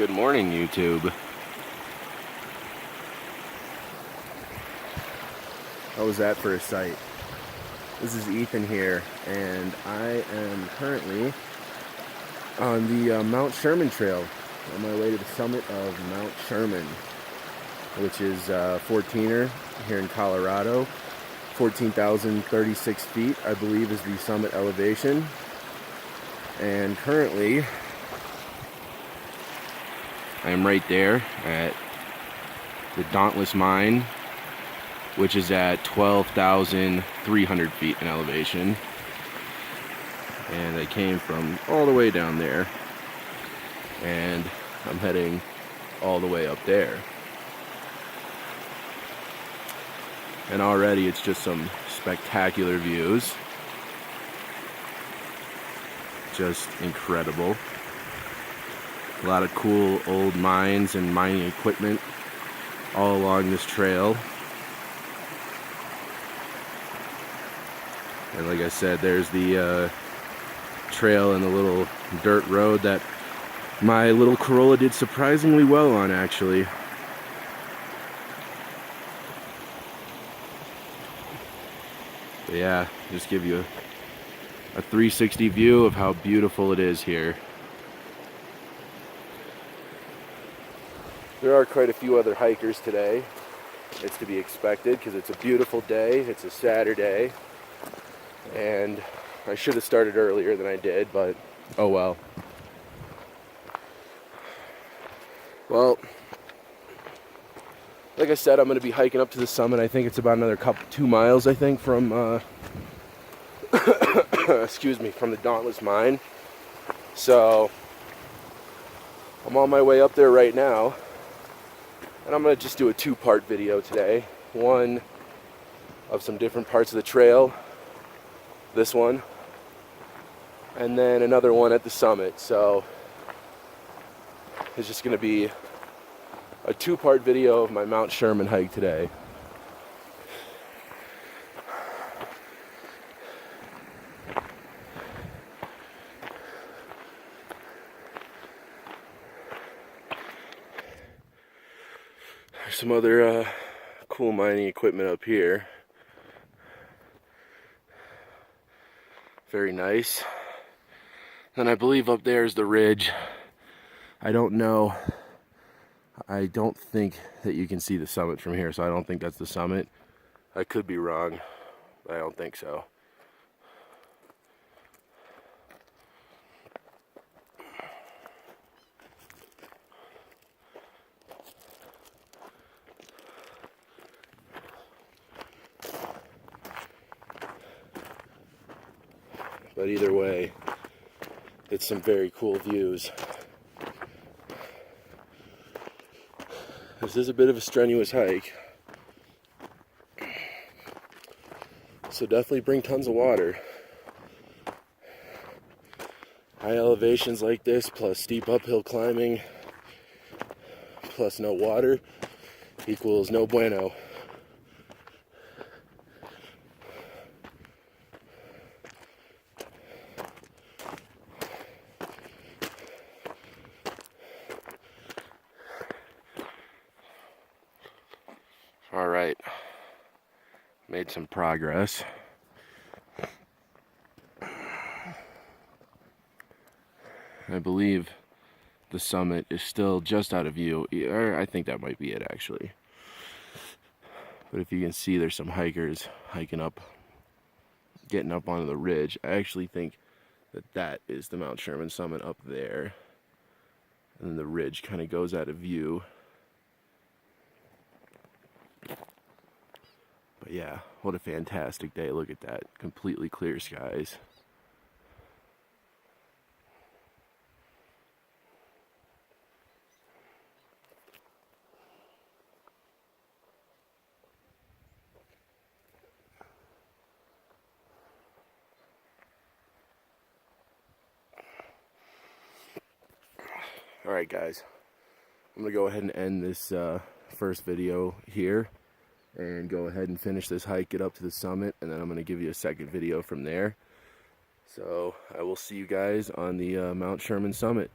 Good morning, YouTube. How was that for a sight? This is Ethan here, and I am currently on the Mount Sherman Trail on my way to the summit of Mount Sherman, which is 14er here in Colorado. 14,036 feet, I believe, is the summit elevation. And currently, I am right there at the Dauntless mine, which is at 12,300 feet in elevation. And I came from all the way down there, and I'm heading all the way up there. And already it's just some spectacular views. Just incredible. A lot of cool old mines and mining equipment all along this trail. And like I said, there's the trail and the little dirt road that my little Corolla did surprisingly well on, actually. But yeah, just give you a 360 view of how beautiful it is here. There are quite a few other hikers today. It's to be expected because it's a beautiful day. It's a Saturday. And I should have started earlier than I did, but oh well. Well, like I said, I'm going to be hiking up to the summit. I think it's about another 2 miles, I think, from excuse me, from the Dauntless mine. So I'm on my way up there right now, and I'm going to just do a 2-part video today. One of some different parts of the trail, this one, and then another one at the summit. So it's just going to be a 2-part video of my Mount Sherman hike today. There's some other cool mining equipment up here. Very nice. And I believe up there is the ridge. I don't know. I don't think that you can see the summit from here, so I don't think that's the summit. I could be wrong, but I don't think so. But either way, it's some very cool views. This is a bit of a strenuous hike, so definitely bring tons of water. High elevations like this, plus steep uphill climbing, plus no water, equals no bueno. All right, made some progress. I believe the summit is still just out of view, or I think that might be it actually. But if you can see, there's some hikers hiking up, getting up onto the ridge. I actually think that that is the Mount Sherman summit up there. And then the ridge kind of goes out of view. But yeah, what a fantastic day. Look at that. Completely clear skies. Alright guys, I'm going to go ahead and end this first video here and go ahead and finish this hike, get up to the summit, and then I'm going to give you a second video from there. So I will see you guys on the Mount Sherman summit.